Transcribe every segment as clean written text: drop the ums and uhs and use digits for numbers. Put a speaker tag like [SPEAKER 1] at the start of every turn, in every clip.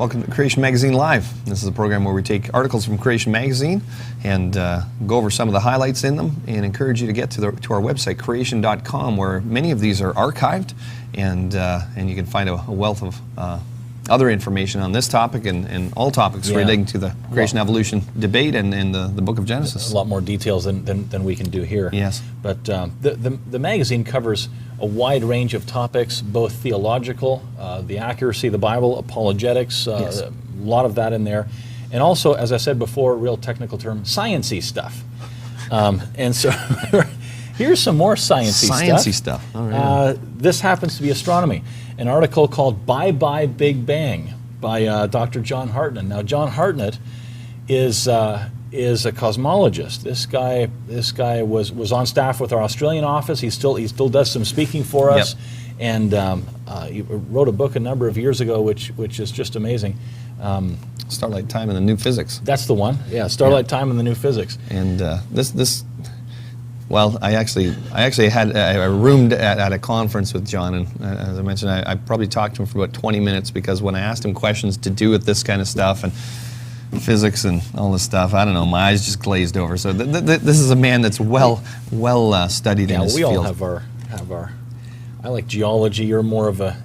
[SPEAKER 1] Welcome to Creation Magazine Live. This is a program where we take articles from Creation Magazine and go over some of the highlights in them and encourage you to get to our website, creation.com, where many of these are archived and you can find a wealth of other information on this topic and all topics relating to the creation evolution debate and the book of Genesis.
[SPEAKER 2] A lot more details than we can do here.
[SPEAKER 1] Yes.
[SPEAKER 2] But the magazine covers a wide range of topics, both theological, the accuracy of the Bible, apologetics, a lot of that in there. And also, as I said before, real technical term, science-y stuff. And so here's some more science-y
[SPEAKER 1] stuff. All right.
[SPEAKER 2] This happens to be astronomy. An article called Bye Bye Big Bang by Dr. John Hartnett. Now, John Hartnett is a cosmologist. This guy was on staff with our Australian office. He still does some speaking for us, and he wrote a book a number of years ago, which is just amazing.
[SPEAKER 1] Starlight Time and the New Physics.
[SPEAKER 2] That's the one. Yeah, Starlight Time and the New Physics.
[SPEAKER 1] And well, I roomed at a conference with John, and as I mentioned, I probably talked to him for about 20 minutes because when I asked him questions to do with this kind of stuff and physics and all this stuff, I don't know, my eyes just glazed over. So this is a man that's well studied in his field.
[SPEAKER 2] Yeah, we all have our. I like geology. You're more of a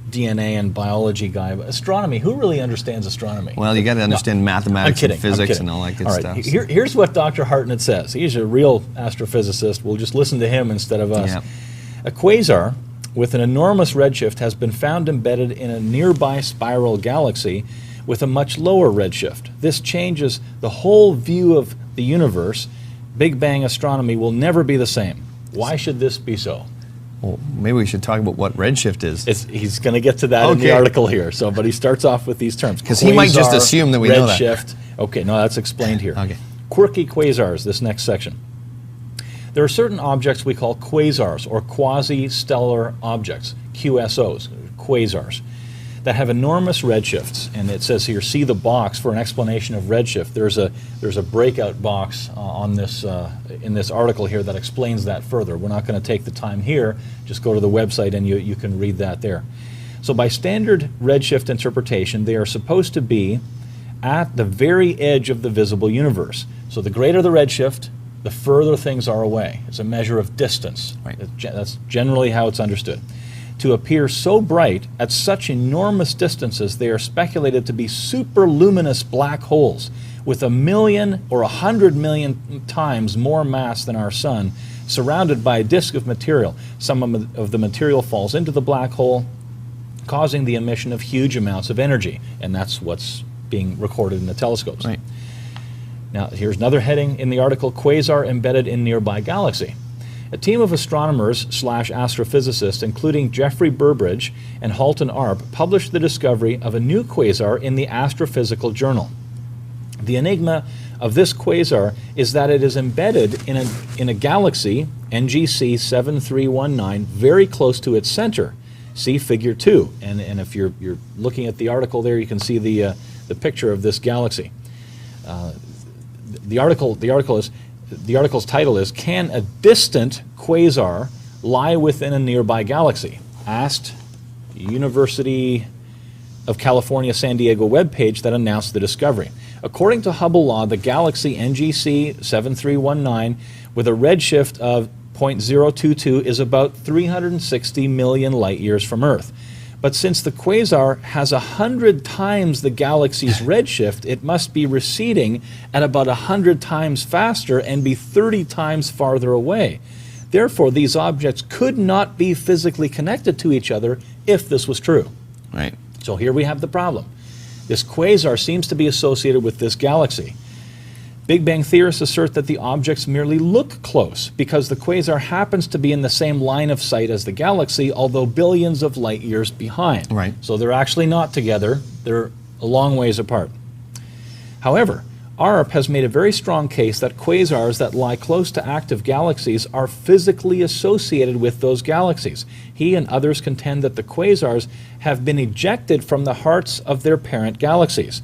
[SPEAKER 2] DNA and biology guy. But astronomy, who really understands astronomy?
[SPEAKER 1] Well, you got to understand mathematics and physics and all that good stuff.
[SPEAKER 2] Here's what Dr. Hartnett says. He's a real astrophysicist. We'll just listen to him instead of us. Yeah. A quasar with an enormous redshift has been found embedded in a nearby spiral galaxy with a much lower redshift. This changes the whole view of the universe. Big Bang astronomy will never be the same. Why should this be so?
[SPEAKER 1] Well, maybe we should talk about what redshift is.
[SPEAKER 2] He's going to get to that in the article here. But he starts off with these terms.
[SPEAKER 1] Because he might just assume that we know that.
[SPEAKER 2] Redshift. Okay, no, that's explained here.
[SPEAKER 1] Okay.
[SPEAKER 2] Quirky quasars, this next section. There are certain objects we call quasars, or quasi-stellar objects, QSOs, quasars, that have enormous redshifts. And it says here, see the box for an explanation of redshift. There's a breakout box on this in this article here that explains that further. We're not going to take the time here. Just go to the website and you can read that there. So by standard redshift interpretation, they are supposed to be at the very edge of the visible universe. So the greater the redshift, the further things are away. It's a measure of distance.
[SPEAKER 1] Right.
[SPEAKER 2] That's generally how it's understood. To appear so bright at such enormous distances, they are speculated to be superluminous black holes with 1 million or 100 million times more mass than our sun, surrounded by a disk of material. Some of the material falls into the black hole, causing the emission of huge amounts of energy, and that's what's being recorded in the telescopes.
[SPEAKER 1] Right.
[SPEAKER 2] Now, here's another heading in the article, Quasar Embedded in Nearby Galaxy. A team of astronomers/astrophysicists, including Jeffrey Burbridge and Halton Arp, published the discovery of a new quasar in the Astrophysical Journal. The enigma of this quasar is that it is embedded in a galaxy, NGC 7319, very close to its center. See Figure 2. And if you're looking at the article there, you can see the picture of this galaxy. The article's title is, Can a Distant Quasar Lie Within a Nearby Galaxy? Asked University of California, San Diego webpage that announced the discovery. According to Hubble law, the galaxy NGC 7319 with a redshift of 0.022 is about 360 million light years from Earth. But since the quasar has 100 times the galaxy's redshift, it must be receding at about 100 times faster and be 30 times farther away. Therefore, these objects could not be physically connected to each other if this was true.
[SPEAKER 1] Right.
[SPEAKER 2] So here we have the problem. This quasar seems to be associated with this galaxy. Big Bang theorists assert that the objects merely look close because the quasar happens to be in the same line of sight as the galaxy, although billions of light years behind.
[SPEAKER 1] Right.
[SPEAKER 2] So they're actually not together. They're a long ways apart. However, Arp has made a very strong case that quasars that lie close to active galaxies are physically associated with those galaxies. He and others contend that the quasars have been ejected from the hearts of their parent galaxies.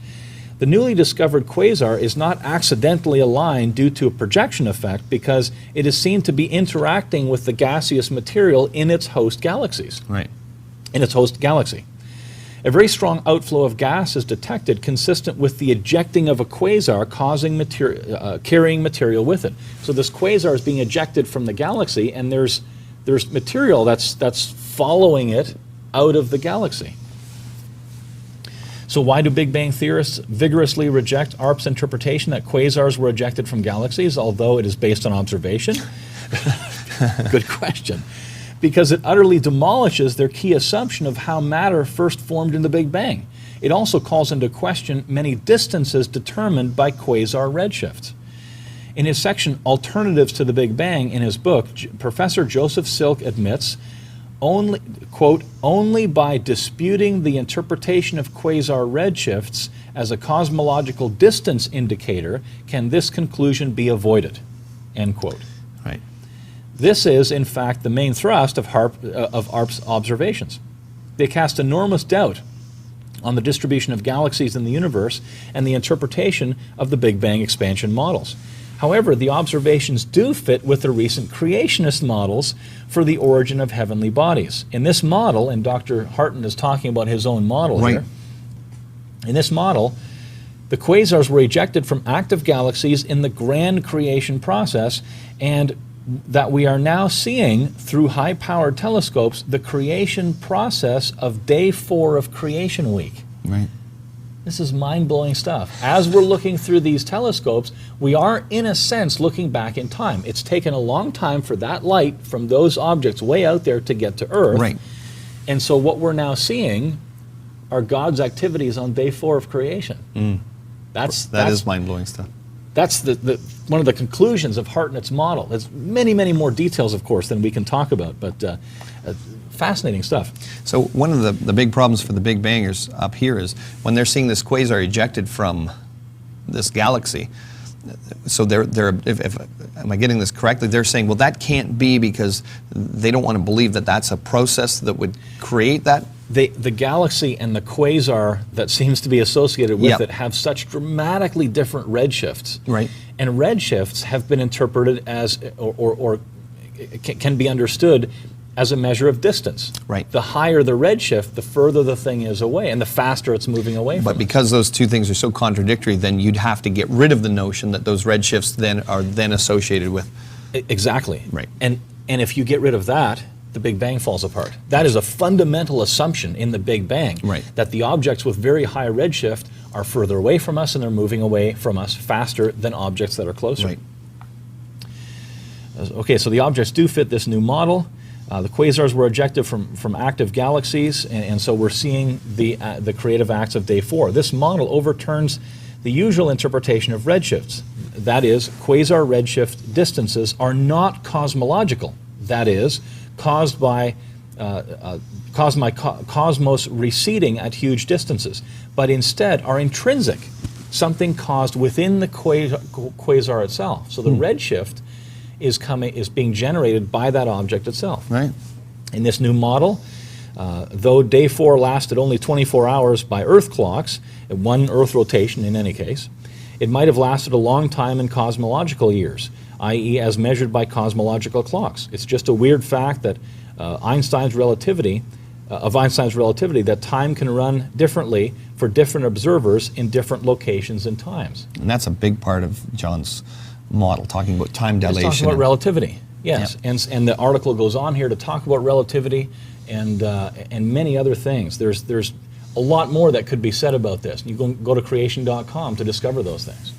[SPEAKER 2] The newly discovered quasar is not accidentally aligned due to a projection effect because it is seen to be interacting with the gaseous material in its host galaxies.
[SPEAKER 1] Right.
[SPEAKER 2] In its host galaxy. A very strong outflow of gas is detected consistent with the ejecting of a quasar carrying material with it. So this quasar is being ejected from the galaxy, and there's material that's following it out of the galaxy. So why do Big Bang theorists vigorously reject ARP's interpretation that quasars were ejected from galaxies, although it is based on observation? Good question. Because it utterly demolishes their key assumption of how matter first formed in the Big Bang. It also calls into question many distances determined by quasar redshifts. In his section, Alternatives to the Big Bang, in his book, Professor Joseph Silk admits, only, quote, only by disputing the interpretation of quasar redshifts as a cosmological distance indicator can this conclusion be avoided, end quote.
[SPEAKER 1] Right.
[SPEAKER 2] This is, in fact, the main thrust of ARP's observations. They cast enormous doubt on the distribution of galaxies in the universe and the interpretation of the Big Bang expansion models. However, the observations do fit with the recent creationist models for the origin of heavenly bodies. In this model, and Dr. Harton is talking about his own model
[SPEAKER 1] right.
[SPEAKER 2] here, in this model, the quasars were ejected from active galaxies in the grand creation process, and that we are now seeing through high-powered telescopes the creation process of day 4 of creation week.
[SPEAKER 1] Right.
[SPEAKER 2] This is mind-blowing stuff. As we're looking through these telescopes, we are, in a sense, looking back in time. It's taken a long time for that light from those objects way out there to get to Earth.
[SPEAKER 1] Right.
[SPEAKER 2] And so what we're now seeing are God's activities on day 4 of creation.
[SPEAKER 1] That is mind-blowing stuff.
[SPEAKER 2] That's one of the conclusions of Hartnett's model. There's many, many more details, of course, than we can talk about, but fascinating stuff.
[SPEAKER 1] So one of the big problems for the Big Bangers up here is when they're seeing this quasar ejected from this galaxy, so if am I getting this correctly? They're saying, well, that can't be because they don't want to believe that that's a process that would create that.
[SPEAKER 2] The galaxy and the quasar that seems to be associated with
[SPEAKER 1] Yep.
[SPEAKER 2] it have such dramatically different redshifts.
[SPEAKER 1] Right.
[SPEAKER 2] And redshifts have been interpreted as, or can be understood as a measure of distance.
[SPEAKER 1] Right.
[SPEAKER 2] The higher the redshift, the further the thing is away, and the faster it's moving away from
[SPEAKER 1] But
[SPEAKER 2] it.
[SPEAKER 1] because those two things are so contradictory, then you'd have to get rid of the notion that those redshifts are then associated with.
[SPEAKER 2] Exactly.
[SPEAKER 1] Right.
[SPEAKER 2] And if you get rid of that, the Big Bang falls apart. That is a fundamental assumption in the Big Bang,
[SPEAKER 1] Right.
[SPEAKER 2] that the objects with very high redshift are further away from us and they're moving away from us faster than objects that are closer.
[SPEAKER 1] Right.
[SPEAKER 2] Okay, so the objects do fit this new model. The quasars were ejected from active galaxies, and so we're seeing the creative acts of day 4. This model overturns the usual interpretation of redshifts. That is, quasar redshift distances are not cosmological. That is, caused by cosmos receding at huge distances, but instead are intrinsic, something caused within the quasar itself. So the redshift is being generated by that object itself.
[SPEAKER 1] Right.
[SPEAKER 2] In this new model, though day 4 lasted only 24 hours by Earth clocks, one Earth rotation in any case, it might have lasted a long time in cosmological years, i.e. as measured by cosmological clocks. It's just a weird fact that Einstein's relativity, that time can run differently for different observers in different locations and times.
[SPEAKER 1] And that's a big part of John's model, talking about time dilation.
[SPEAKER 2] It's talking about relativity, yes.
[SPEAKER 1] Yep.
[SPEAKER 2] And the article goes on here to talk about relativity and many other things. There's a lot more that could be said about this. You go to creation.com to discover those things.